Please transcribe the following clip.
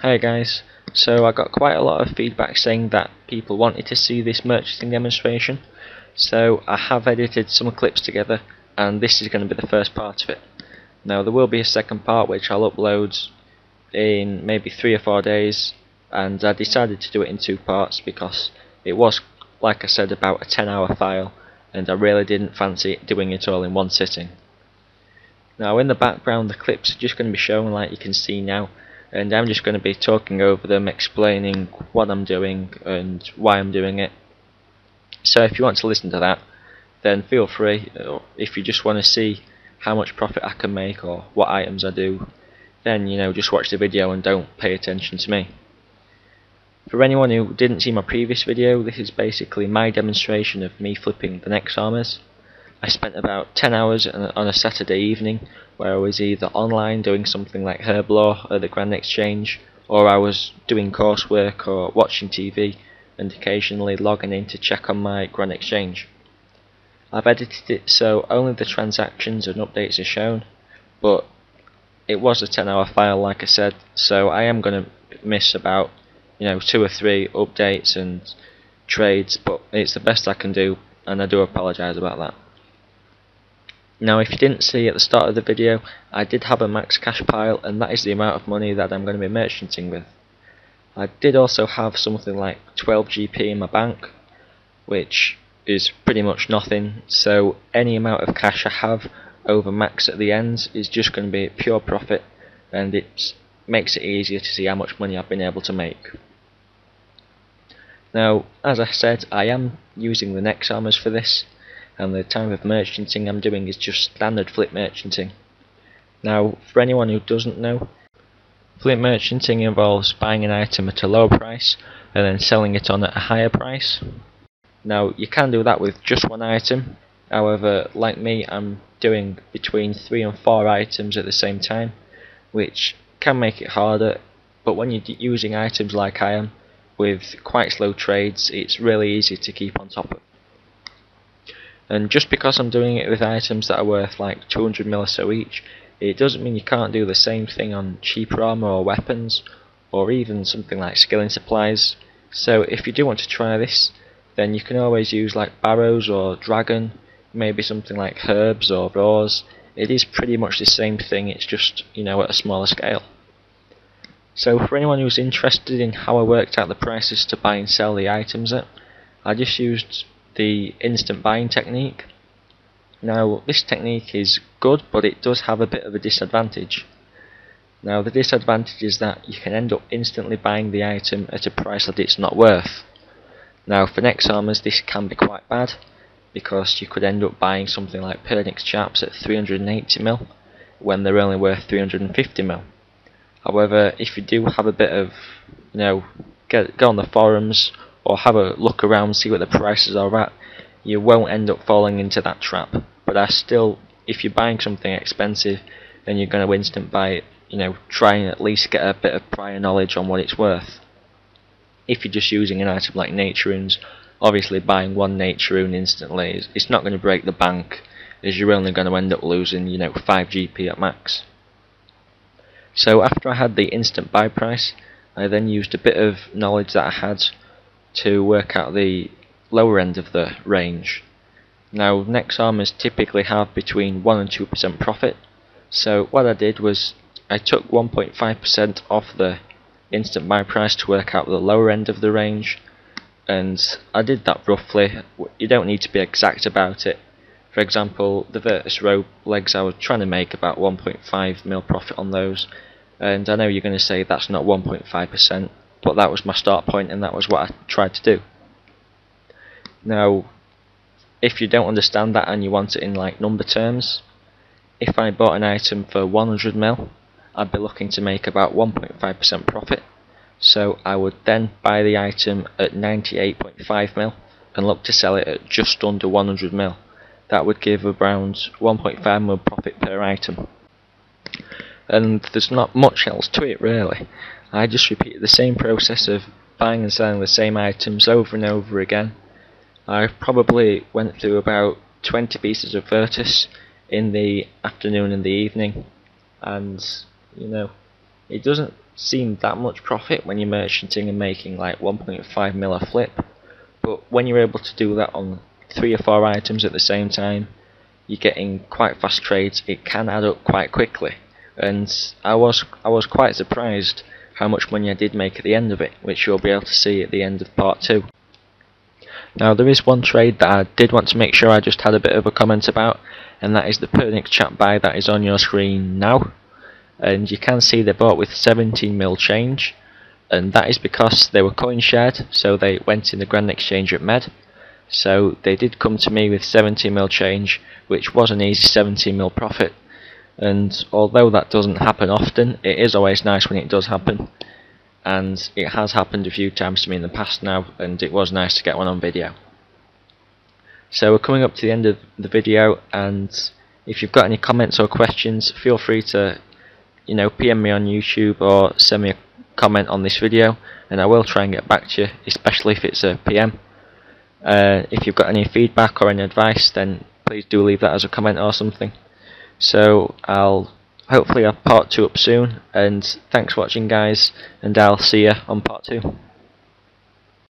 Hey guys, so I got quite a lot of feedback saying that people wanted to see this merchanting demonstration, so I have edited some clips together and this is going to be the first part of it. Now there will be a second part which I'll upload in maybe 3 or 4 days, and I decided to do it in 2 parts because it was, like I said, about a 10-hour file and I really didn't fancy doing it all in one sitting. Now in the background the clips are just going to be shown like you can see now, and I'm just going to be talking over them, explaining what I'm doing and why I'm doing it. So if you want to listen to that, then feel free. If you just want to see how much profit I can make or what items I do, then just watch the video and don't pay attention to me. For anyone who didn't see my previous video, this is basically my demonstration of me flipping the Nex Armours. I spent about 10 hours on a Saturday evening where I was either online doing something like herb law at the Grand Exchange, or I was doing coursework or watching TV and occasionally logging in to check on my Grand Exchange. I've edited it so only the transactions and updates are shown, but it was a 10-hour file like I said, so I am going to miss about 2 or 3 updates and trades, but it's the best I can do and I do apologise about that. Now if you didn't see at the start of the video, I did have a max cash pile, and that is the amount of money that I'm going to be merchanting with. I did also have something like 12 GP in my bank, which is pretty much nothing, so any amount of cash I have over max at the end is just going to be pure profit, and it makes it easier to see how much money I've been able to make. Now as I said, I am using the Nex Armours for this, and the type of merchanting I'm doing is just standard flip merchanting. Now for anyone who doesn't know, flip merchanting involves buying an item at a low price and then selling it on at a higher price. Now you can do that with just one item, however like me I'm doing between 3 and 4 items at the same time, which can make it harder, but when you're using items like I am with quite slow trades, it's really easy to keep on top of. And just because I'm doing it with items that are worth like 200 mil or so each, it doesn't mean you can't do the same thing on cheaper armour or weapons, or even something like skilling supplies. So if you do want to try this, then you can always use like barrows or dragon, maybe something like herbs or raws. It is pretty much the same thing, it's just at a smaller scale. So for anyone who's interested in how I worked out the prices to buy and sell the items at, I just used the instant buying technique. Now this technique is good, but it does have a bit of a disadvantage. Now the disadvantage is that you can end up instantly buying the item at a price that it's not worth. Now for Nex Armours this can be quite bad, because you could end up buying something like Pernix chaps at 380 mil when they're only worth 350 mil. However, if you do have a bit of, go on the forums or have a look around, see what the prices are at, you won't end up falling into that trap. But if you're buying something expensive and you're going to instant buy it, try and at least get a bit of prior knowledge on what it's worth. If you're just using an item like nature runes, obviously buying one nature rune instantly it's not going to break the bank, as you're only going to end up losing 5 GP at max. So after I had the instant buy price, I then used a bit of knowledge that I had to work out the lower end of the range. Now Nex Armours typically have between 1 and 2% profit, so what I did was I took 1.5% off the instant buy price to work out the lower end of the range, and I did that roughly. You don't need to be exact about it. For example, the Virtus robe legs, I was trying to make about 1.5 mil profit on those, and I know you're going to say that's not 1.5%, but that was my start point and that was what I tried to do. Now if you don't understand that and you want it in like number terms, if I bought an item for 100 mil, I'd be looking to make about 1.5% profit, so I would then buy the item at 98.5 mil and look to sell it at just under 100 mil. That would give around 1.5 mil profit per item. And there's not much else to it really. I just repeated the same process of buying and selling the same items over and over again. I probably went through about 20 pieces of Virtus in the afternoon and the evening, and it doesn't seem that much profit when you're merchanting and making like 1.5 mil a flip, but when you're able to do that on 3 or 4 items at the same time, you're getting quite fast trades. It can add up quite quickly, and I was quite surprised how much money I did make at the end of it, which you'll be able to see at the end of part 2. Now there is one trade that I did want to make sure I just had a bit of a comment about, and that is the Pernix chat buy that is on your screen now. And you can see they bought with 17 mil change, and that is because they were coin shared, so they went in the Grand Exchange at Med. So they did come to me with 17 mil change, which was an easy 17 mil profit. And although that doesn't happen often, it is always nice when it does happen. And it has happened a few times to me in the past now, and it was nice to get one on video. So we're coming up to the end of the video, and if you've got any comments or questions, feel free to PM me on YouTube or send me a comment on this video, and I will try and get back to you, especially if it's a PM. If you've got any feedback or any advice, then please do leave that as a comment or something. So I'll hopefully have part 2 up soon, and thanks for watching guys, and I'll see you on part 2.